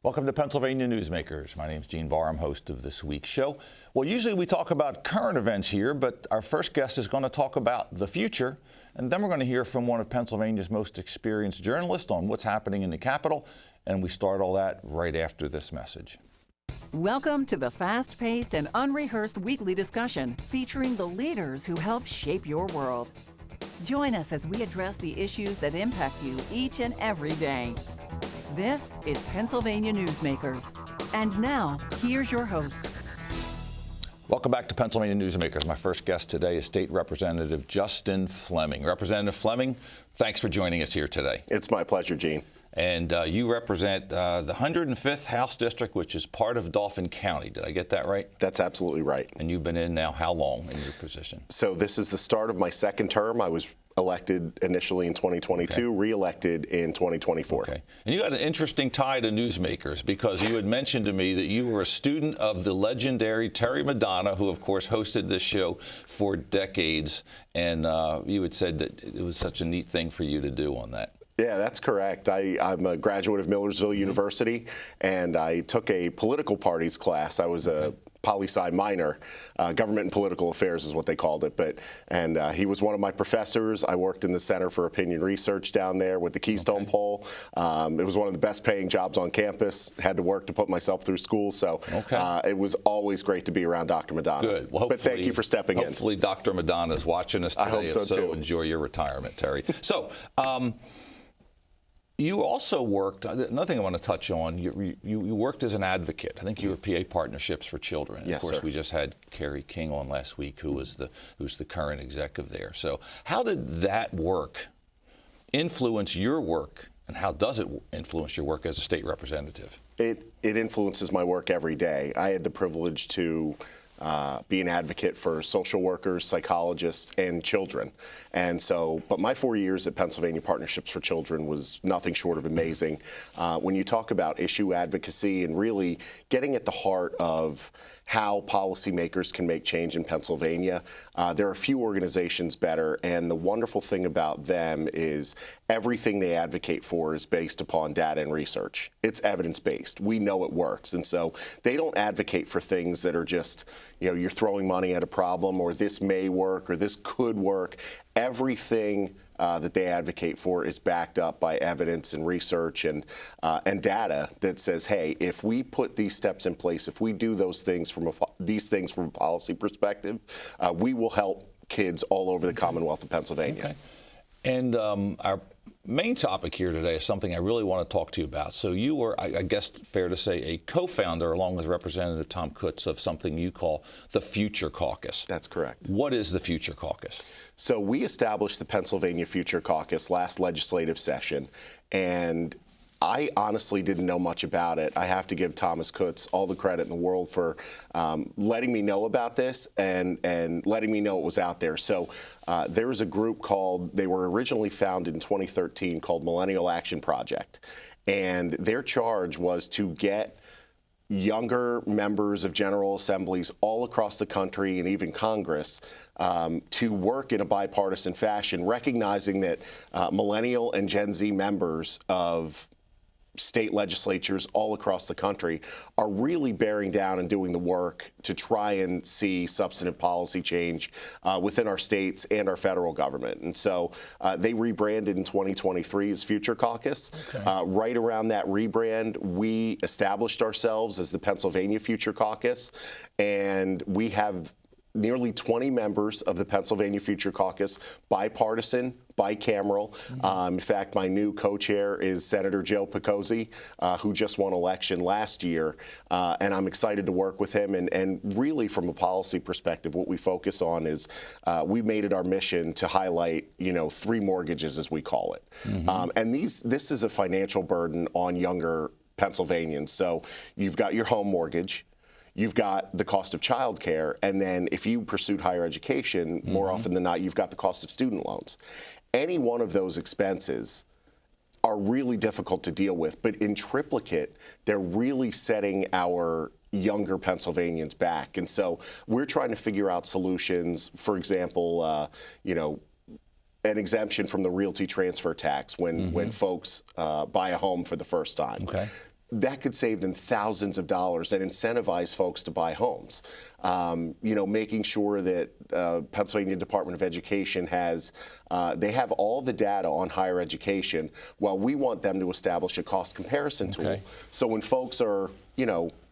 Welcome to Pennsylvania Newsmakers. My name is Gene Barr. I'm host of this week's show. Well, usually we talk about current events here, but our first guest is going to talk about the future, and then we're going to hear from one of Pennsylvania's most experienced journalists on what's happening in the Capitol, and we start all that right after this message. Welcome to the fast-paced and unrehearsed weekly discussion featuring the leaders who help shape your world. Join us as we address the issues that impact you each and every day. This is Pennsylvania Newsmakers. And now, here's your host. Welcome back to Pennsylvania Newsmakers. My first guest today is State Representative Justin Fleming. Representative Fleming, thanks for joining us here today. It's my pleasure, Gene. And you represent the 105th House District, which is part of Dauphin County. Did I get that right? That's absolutely right. And you've been in now how long in your position? So this is the start of my second term. I was elected initially in 2022, re-elected in 2024. Okay. And you got an interesting tie to Newsmakers because you had mentioned to me that you were a student of the legendary Terry Madonna, who of course hosted this show for decades. And you had said that it was such a neat thing for you to do on that. Yeah, that's correct. I'm a graduate of Millersville University, and I took a political parties class. I was a poli-sci minor. Government and political affairs is what they called it. And he was one of my professors. I worked in the Center for Opinion Research down there with the Keystone Poll. It was one of the best paying jobs on campus. Had to work to put myself through school. So it was always great to be around Dr. Madonna. Good. Well, but thank you for stepping in. Hopefully Dr. Madonna is watching us today. I hope so, too. Enjoy your retirement, Terry. So, you also worked, another thing I want to touch on, you worked as an advocate. I think you were PA Partnerships for Children. Yes, of course, sir. we just had Carrie King on last week, who's the current executive there. So how did that work influence your work, and how does it influence your work as a state representative? It influences my work every day. I had the privilege to be an advocate for social workers, psychologists, and children. And so, but my 4 years at Pennsylvania Partnerships for Children was nothing short of amazing. When you talk about issue advocacy and really getting at the heart of how policymakers can make change in Pennsylvania, there are few organizations better, and the wonderful thing about them is everything they advocate for is based upon data and research. It's evidence-based. We know it works, and so they don't advocate for things that are just, you're throwing money at a problem, or this may work, or this could work. Everything that they advocate for is backed up by evidence and research and data that says, hey, if we put these steps in place, if we do these things from a policy perspective, we will help kids all over the Commonwealth of Pennsylvania. Okay. And our main topic here today is something I really want to talk to you about. So you were, I guess fair to say, a co-founder along with Representative Tom Kutz of something you call the Future Caucus. That's correct. What is the Future Caucus? So we established the Pennsylvania Future Caucus last legislative session, and I honestly didn't know much about it. I have to give Thomas Kutz all the credit in the world for letting me know about this and letting me know it was out there. So there was a group they were originally founded in 2013 called Millennial Action Project. And their charge was to get younger members of General Assemblies all across the country and even Congress to work in a bipartisan fashion, recognizing that millennial and Gen Z members of state legislatures all across the country are really bearing down and doing the work to try and see substantive policy change within our states and our federal government. And so they rebranded in 2023 as Future Caucus. Right around that rebrand, we established ourselves as the Pennsylvania Future Caucus, and we have nearly 20 members of the Pennsylvania Future Caucus, bipartisan, bicameral. In fact, my new co-chair is Senator Joe Picozzi, who just won election last year, and I'm excited to work with him. And really, from a policy perspective, what we focus on is we made it our mission to highlight, three mortgages, as we call it. And this is a financial burden on younger Pennsylvanians. So you've got your home mortgage, you've got the cost of childcare, and then if you pursued higher education, more often than not, you've got the cost of student loans. Any one of those expenses are really difficult to deal with, but in triplicate, they're really setting our younger Pennsylvanians back. And so we're trying to figure out solutions. For example, an exemption from the realty transfer tax when folks buy a home for the first time. that could save them thousands of dollars and incentivize folks to buy homes. Making sure that Pennsylvania Department of Education has, they have all the data on higher education. Well, we want them to establish a cost comparison tool. So when folks are,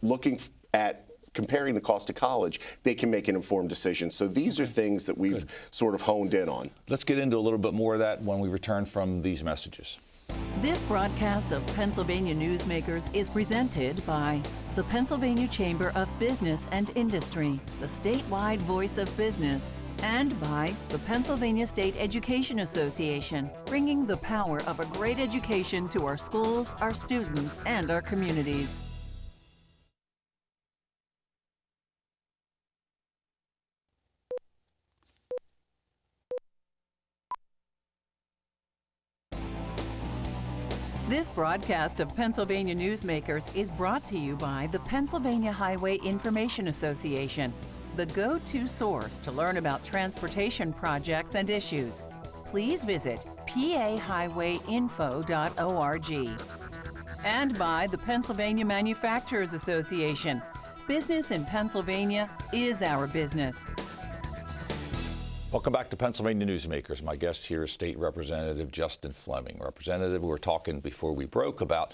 looking at comparing the cost of college, they can make an informed decision. So these are things that we've sort of honed in on. Let's get into a little bit more of that when we return from these messages. This broadcast of Pennsylvania Newsmakers is presented by the Pennsylvania Chamber of Business and Industry, the statewide voice of business, and by the Pennsylvania State Education Association, bringing the power of a great education to our schools, our students, and our communities. This broadcast of Pennsylvania Newsmakers is brought to you by the Pennsylvania Highway Information Association, the go-to source to learn about transportation projects and issues. Please visit pahighwayinfo.org. And by the Pennsylvania Manufacturers Association. Business in Pennsylvania is our business. Welcome back to Pennsylvania Newsmakers. My guest here is State Representative Justin Fleming. Representative, we were talking before we broke about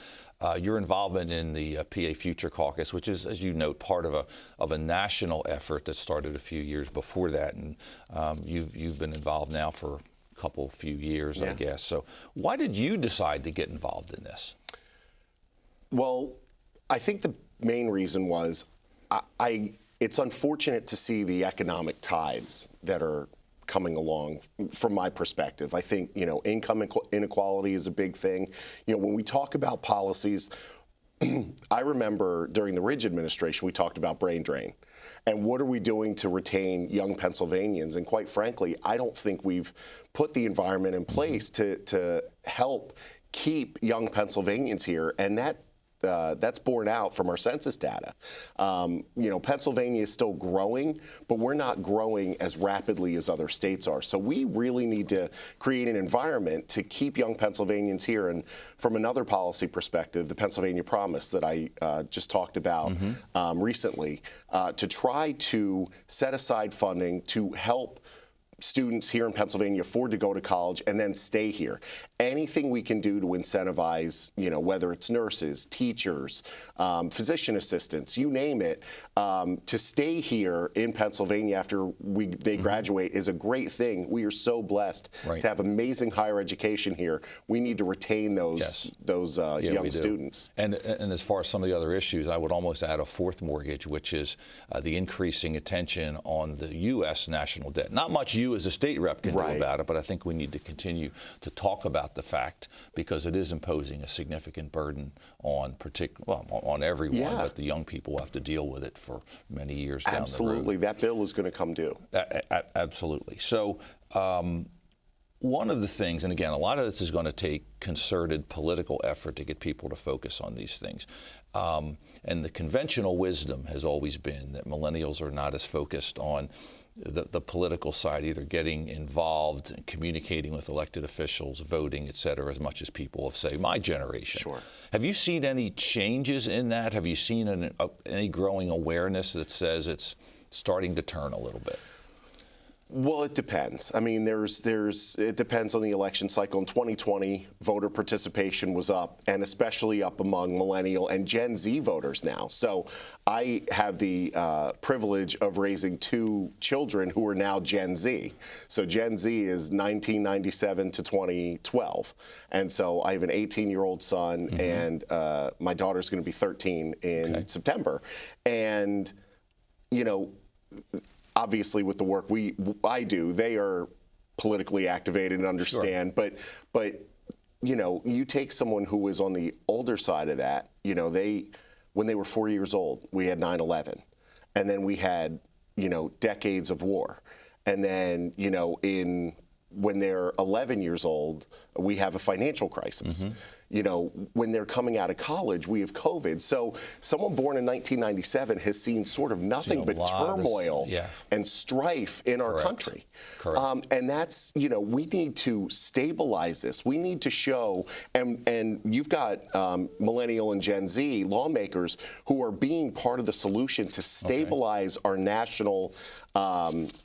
your involvement in the PA Future Caucus, which is, as you note, part of a national effort that started a few years before that, and you've been involved now for a few years, I guess. So, why did you decide to get involved in this? Well, I think the main reason was it's unfortunate to see the economic tides that are coming along from my perspective. I think, income inequality is a big thing. When we talk about policies, I remember during the Ridge administration, we talked about brain drain. And what are we doing to retain young Pennsylvanians? And quite frankly, I don't think we've put the environment in place to help keep young Pennsylvanians here. And that's borne out from our census data. Pennsylvania is still growing, but we're not growing as rapidly as other states are. So we really need to create an environment to keep young Pennsylvanians here. And from another policy perspective, the Pennsylvania Promise that I just talked about recently, to try to set aside funding to help students here in Pennsylvania afford to go to college and then stay here. Anything we can do to incentivize, whether it's nurses, teachers, physician assistants, you name it, to stay here in Pennsylvania after they graduate is a great thing. We are so blessed to have amazing higher education here. We need to retain those young students. And as far as some of the other issues, I would almost add a fourth mortgage, which is the increasing attention on the U.S. national debt. Not much you as a state rep can do about it, but I think we need to continue to talk about the fact, because it is imposing a significant burden on on everyone, but the young people have to deal with it for many years down the road. Absolutely. That bill is going to come due. Absolutely. So one of the things, and again, a lot of this is going to take concerted political effort to get people to focus on these things. And the conventional wisdom has always been that millennials are not as focused on the political side, either getting involved and communicating with elected officials, voting, et cetera, as much as people of, say, my generation. Sure. Have you seen any changes in that? Have you seen any growing awareness that says it's starting to turn a little bit? Well, it depends. I mean, it depends on the election cycle. In 2020, voter participation was up, and especially up among millennial and Gen Z voters now. So I have the privilege of raising two children who are now Gen Z. So Gen Z is 1997 to 2012. And so I have an 18-year-old son, and my daughter's going to be 13 in September. And, obviously, with the work I do, they are politically activated and understand. Sure. But you take someone who is on the older side of that. When they were 4 years old, we had 9/11, and then we had decades of war, and then in when they're 11 years old, we have a financial crisis. You know, when they're coming out of college, we have COVID. So someone born in 1997 has seen sort of nothing but turmoil and strife in our country. And that's, you know, we need to stabilize this. We need to show, and you've got millennial and Gen Z lawmakers who are being part of the solution to stabilize our national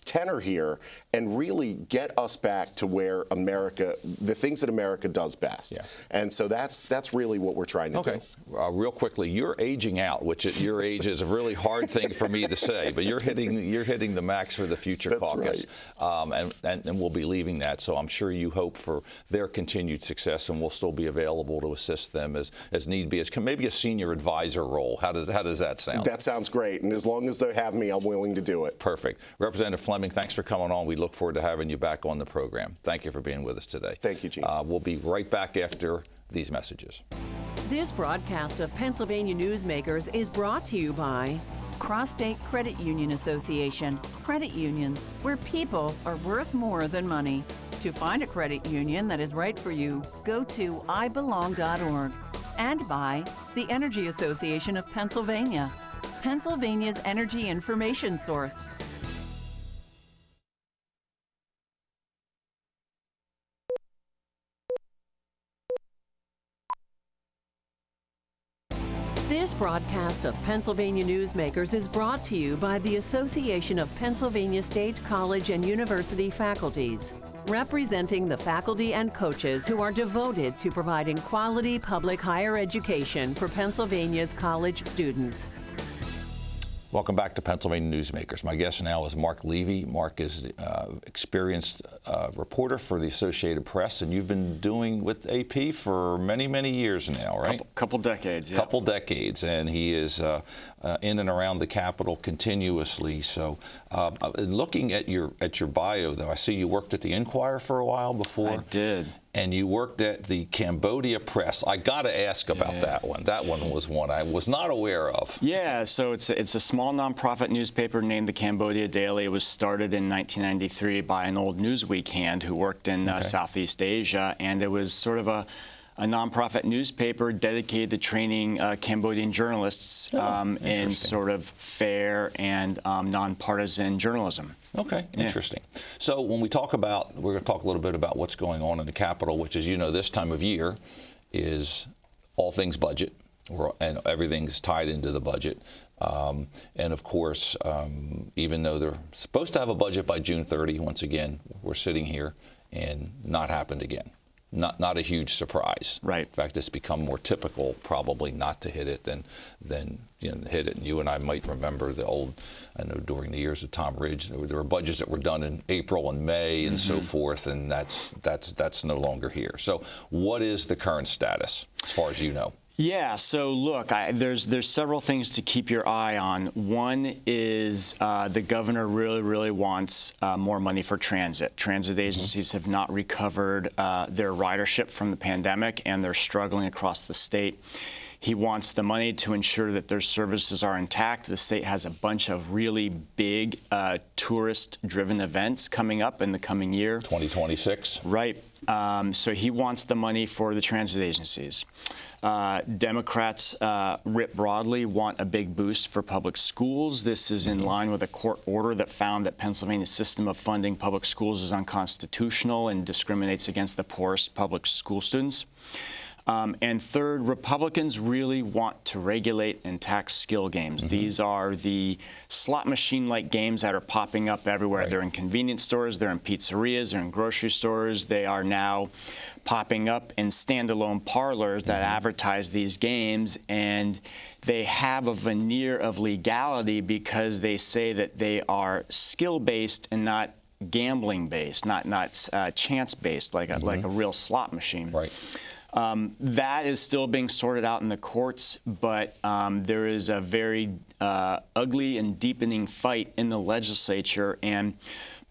tenor here and really get us back to where America, the things that America does best. And so that's really what we're trying to do. Real quickly, you're aging out, which at your age is a really hard thing for me to say, but you're hitting the max for the Future Caucus, and we'll be leaving that. So I'm sure you hope for their continued success, and we'll still be available to assist them as need be, as maybe a senior advisor role. How does that sound? That sounds great, and as long as they have me, I'm willing to do it. Perfect. Representative Fleming, thanks for coming on. We look forward to having you back on the program. Thank you for being with us today. Thank you, Gene. We'll be right back after these messages. This broadcast of Pennsylvania Newsmakers is brought to you by Cross-State Credit Union Association. Credit unions, where people are worth more than money. To find a credit union that is right for you, go to ibelong.org. And by the Energy Association of Pennsylvania, Pennsylvania's energy information source. This broadcast of Pennsylvania Newsmakers is brought to you by the Association of Pennsylvania State College and University Faculties, representing the faculty and coaches who are devoted to providing quality public higher education for Pennsylvania's college students. Welcome back to Pennsylvania Newsmakers. My guest now is Marc Levy. Marc is experienced reporter for the Associated Press, and you've been doing with AP for many, many years now, right? Couple decades, yeah. Couple decades, and he is in and around the Capitol continuously. So, looking at your bio, though, I see you worked at the Enquirer for a while before. I did. And you worked at the Cambodia Press. I got to ask about that one. That one was one I was not aware of. Yeah, so it's a small nonprofit newspaper named the Cambodia Daily. It was started in 1993 by an old Newsweek hand who worked in Southeast Asia, and it was sort of a nonprofit newspaper dedicated to training Cambodian journalists in sort of fair and nonpartisan journalism. Okay, interesting. So when we talk about, we're going to talk a little bit about what's going on in the Capitol, which, as you know, this time of year is all things budget, and everything's tied into the budget. And of course, even though they're supposed to have a budget by June 30, once again, we're sitting here and not happened again. Not a huge surprise. Right. In fact, it's become more typical probably not to hit it than hit it. And you and I might remember the old, I know during the years of Tom Ridge, there were budgets that were done in April and May and so forth, and that's no longer here. So what is the current status as far as you know? Yeah, so look, there's several things to keep your eye on. One is the governor really wants more money for transit. Transit agencies have not recovered their ridership from the pandemic, and they're struggling across the state. He wants the money to ensure that their services are intact. The state has a bunch of really big tourist-driven events coming up in the coming year. 2026. Right. So he wants the money for the transit agencies. Democrats, writ broadly, want a big boost for public schools. This is in line with a court order that found that Pennsylvania's system of funding public schools is unconstitutional and discriminates against the poorest public school students. And third, Republicans really want to regulate and tax skill games. These are the slot machine-like games that are popping up everywhere. They're in convenience stores, they're in pizzerias, they're in grocery stores. They are now popping up in standalone parlors that advertise these games, and they have a veneer of legality because they say that they are skill-based and not gambling-based, not chance-based, like a real slot machine. Right. That is still being sorted out in the courts, but there is a very ugly and deepening fight in the legislature, and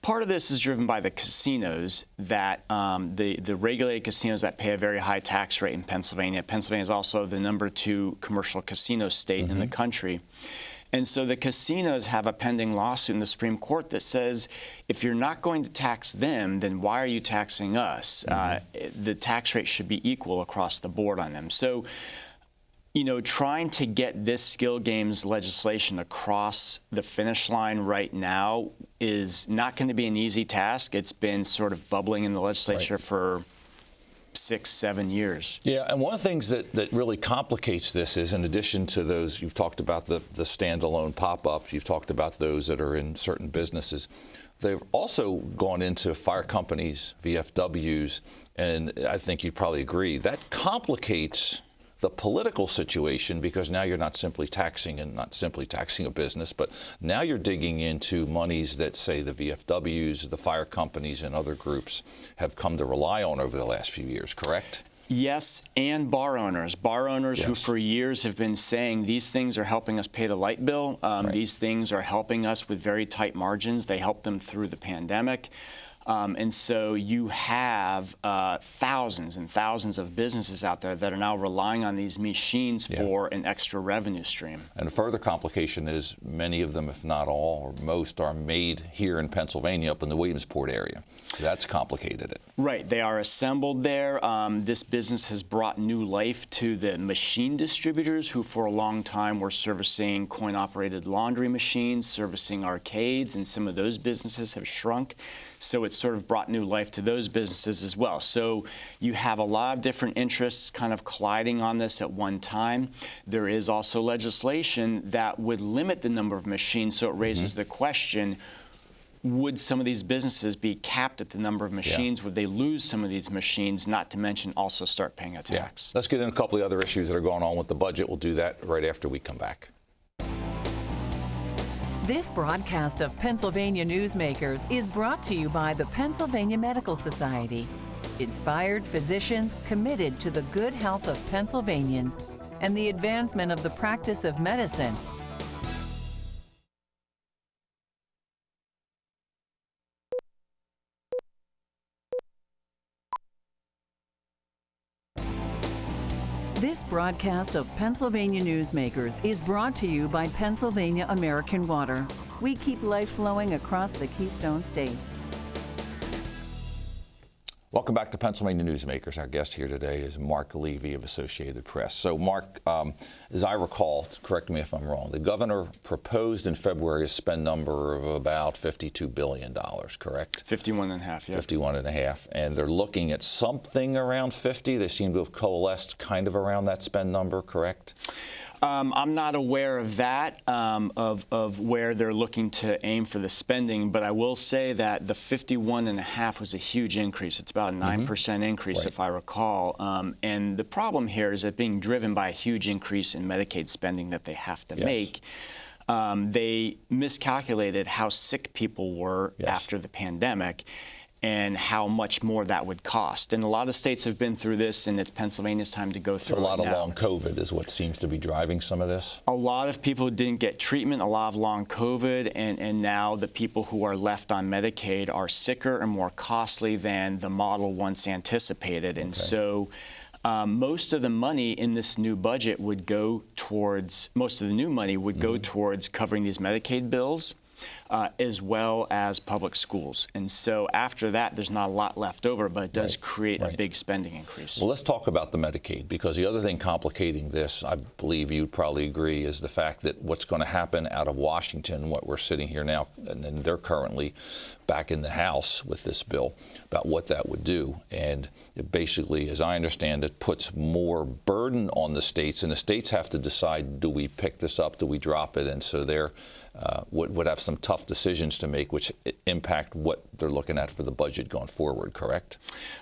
part of this is driven by the casinos, that the regulated casinos that pay a very high tax rate in Pennsylvania. Pennsylvania is also the #2 commercial casino state in the country. And so the casinos have a pending lawsuit in the Supreme Court that says, if you're not going to tax them, then why are you taxing us? The tax rate should be equal across the board on them. So, you know, trying to get this skill games legislation across the finish line right now is not going to be an easy task. It's been sort of bubbling in the legislature for 6-7 years. Yeah, and one of the things that really complicates this is, in addition to those, you've talked about the standalone pop-ups, you've talked about those that are in certain businesses. They've also gone into fire companies, VFWs, and I think you probably agree, that complicates the political situation, because now you're not simply taxing a business, but now you're digging into monies that, say, the VFWs, the fire companies, and other groups have come to rely on over the last few years, correct? Yes, and bar owners. Bar owners who for years have been saying these things are helping us pay the light bill. These things are helping us with very tight margins. They helped them through the pandemic. And so you have thousands and thousands of businesses out there that are now relying on these machines for an extra revenue stream. And a further complication is many of them, if not all or most, are made here in Pennsylvania, up in the Williamsport area. So that's complicated it. Right. They are assembled there. This business has brought new life to the machine distributors who for a long time were servicing coin-operated laundry machines, servicing arcades, and some of those businesses have shrunk. So it's sort of brought new life to those businesses as well. So you have a lot of different interests kind of colliding on this at one time. There is also legislation that would limit the number of machines, so it raises the question, would some of these businesses be capped at the number of machines? Would they lose some of these machines, not to mention also start paying a tax? Let's get into a couple of other issues that are going on with the budget. We'll do that right after we come back. This broadcast of Pennsylvania Newsmakers is brought to you by the Pennsylvania Medical Society. Inspired physicians committed to the good health of Pennsylvanians and the advancement of the practice of medicine. This broadcast of Pennsylvania Newsmakers is brought to you by Pennsylvania American Water. We keep life flowing across the Keystone State. Welcome back to Pennsylvania Newsmakers. Our guest here today is Marc Levy of Associated Press. So, Marc, as I recall, correct me if I'm wrong, the governor proposed in February a spend number of about $52 billion, correct? 51.5, yeah. 51.5, and they're looking at something around 50. They seem to have coalesced kind of around that spend number, correct? I'm not aware of that, of where they're looking to aim for the spending, but I will say that the 51.5 was a huge increase. It's about a 9% increase, if I recall. And the problem here is that being driven by a huge increase in Medicaid spending that they have to make. They miscalculated how sick people were after the pandemic and how much more that would cost. And a lot of states have been through this, and it's Pennsylvania's time to go through it now. A lot of long COVID is what seems to be driving some of this? A lot of people didn't get treatment, a lot of long COVID, and now the people who are left on Medicaid are sicker and more costly than the model once anticipated. And so most of the money in this new budget would go towards, most of the new money would go towards covering these Medicaid bills, as well as public schools. And so after that, there's not a lot left over, but it does create a big spending increase. Well, let's talk about the Medicaid, because the other thing complicating this, I believe you'd probably agree, is the fact that what's going to happen out of Washington, what we're sitting here now, and they're currently back in the House with this bill, about what that would do. And it basically, as I understand it, puts more burden on the states, and the states have to decide, do we pick this up, do we drop it? And so they're would have some tough decisions to make, which impact what they're looking at for the budget going forward, correct?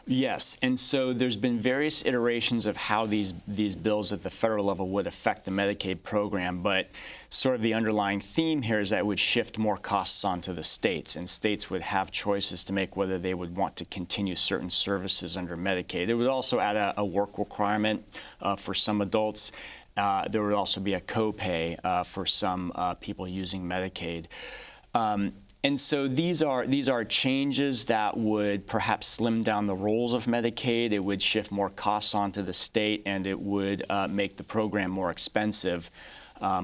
Yes, and so there's been various iterations of how these bills at the federal level would affect the Medicaid program, but sort of the underlying theme here is that it would shift more costs onto the states, and states would have choices to make whether they would want to continue certain services under Medicaid. It would also add a work requirement for some adults. There would also be a copay for some people using Medicaid. And so these are changes that would perhaps slim down the roles of Medicaid. It would shift more costs onto the state, and it would make the program more expensive.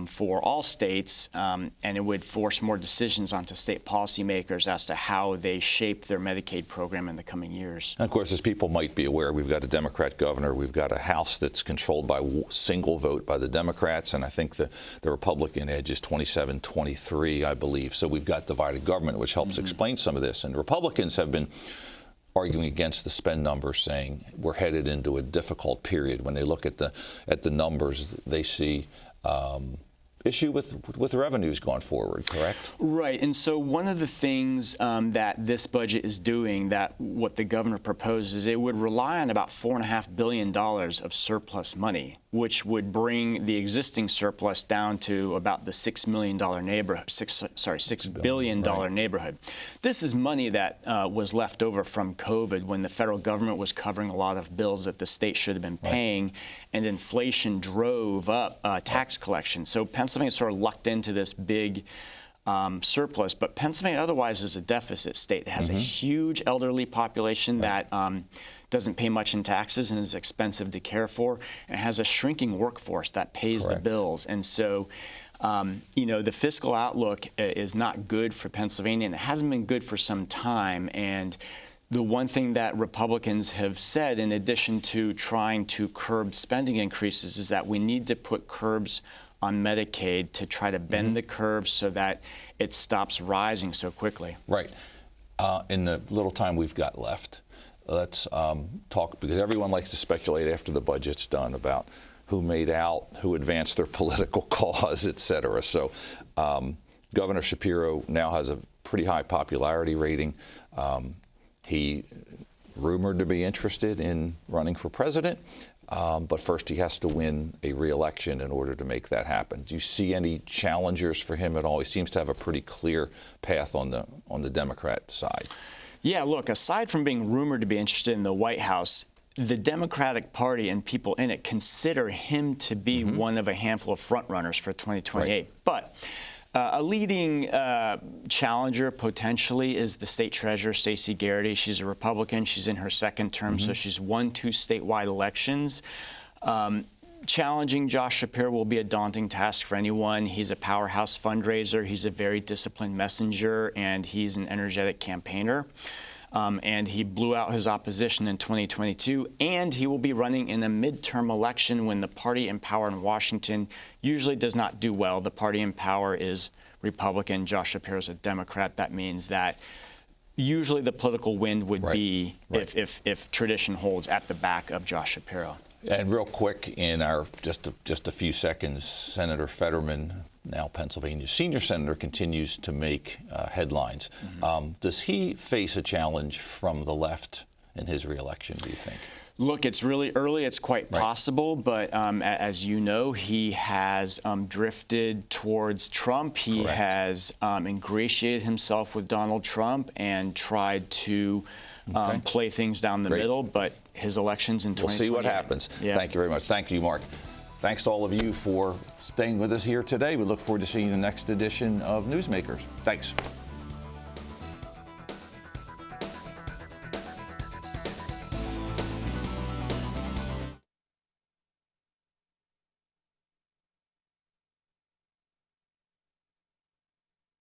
for all states, and it would force more decisions onto state policymakers as to how they shape their Medicaid program in the coming years. And of course, as people might be aware, we've got a Democrat governor, we've got a House that's controlled by single vote by the Democrats, and I think the Republican edge is 27-23, I believe. So we've got divided government, which helps explain some of this. And Republicans have been arguing against the spend numbers, saying we're headed into a difficult period. When they look at the numbers, they see issue with revenues going forward, correct? Right, and so one of the things that this budget is doing, that what the governor proposes, it would rely on about $4.5 billion of surplus money, which would bring the existing surplus down to about the $6 billion neighborhood. This is money that was left over from COVID when the federal government was covering a lot of bills that the state should have been paying, and inflation drove up tax collection. So Pennsylvania sort of lucked into this big surplus, but Pennsylvania otherwise is a deficit state. It has a huge elderly population that doesn't pay much in taxes and is expensive to care for, and has a shrinking workforce that pays the bills. And so, the fiscal outlook is not good for Pennsylvania, and it hasn't been good for some time. And the one thing that Republicans have said, in addition to trying to curb spending increases, is that we need to put curbs on Medicaid to try to bend the curve so that it stops rising so quickly. Right. In the little time we've got left, let's talk, because everyone likes to speculate after the budget's done about who made out, who advanced their political cause, et cetera. So Governor Shapiro now has a pretty high popularity rating. He rumored to be interested in running for president, but first he has to win a re-election in order to make that happen. Do you see any challengers for him at all? He seems to have a pretty clear path on the Democrat side. Yeah, look, aside from being rumored to be interested in the White House, the Democratic Party and people in it consider him to be one of a handful of frontrunners for 2028. Right. But a leading challenger potentially is the state treasurer, Stacey Garrity. She's a Republican. She's in her second term, so she's won 2 statewide elections. Challenging Josh Shapiro will be a daunting task for anyone. He's a powerhouse fundraiser. He's a very disciplined messenger, and he's an energetic campaigner. And he blew out his opposition in 2022, and he will be running in a midterm election when the party in power in Washington usually does not do well. The party in power is Republican. Josh Shapiro is a Democrat. That means that usually the political wind would be, if tradition holds, at the back of Josh Shapiro. And real quick, in our just a few seconds, Senator Fetterman, now Pennsylvania's senior senator, continues to make headlines. Does he face a challenge from the left in his reelection, do you think? Look, it's really early. It's quite possible, but as you know, he has drifted towards Trump. He has ingratiated himself with Donald Trump and tried to play things down the middle, but his election's in 2028. We'll see what happens. Yeah. Thank you very much. Thank you, Marc. Thanks to all of you for staying with us here today. We look forward to seeing you in the next edition of Newsmakers. Thanks.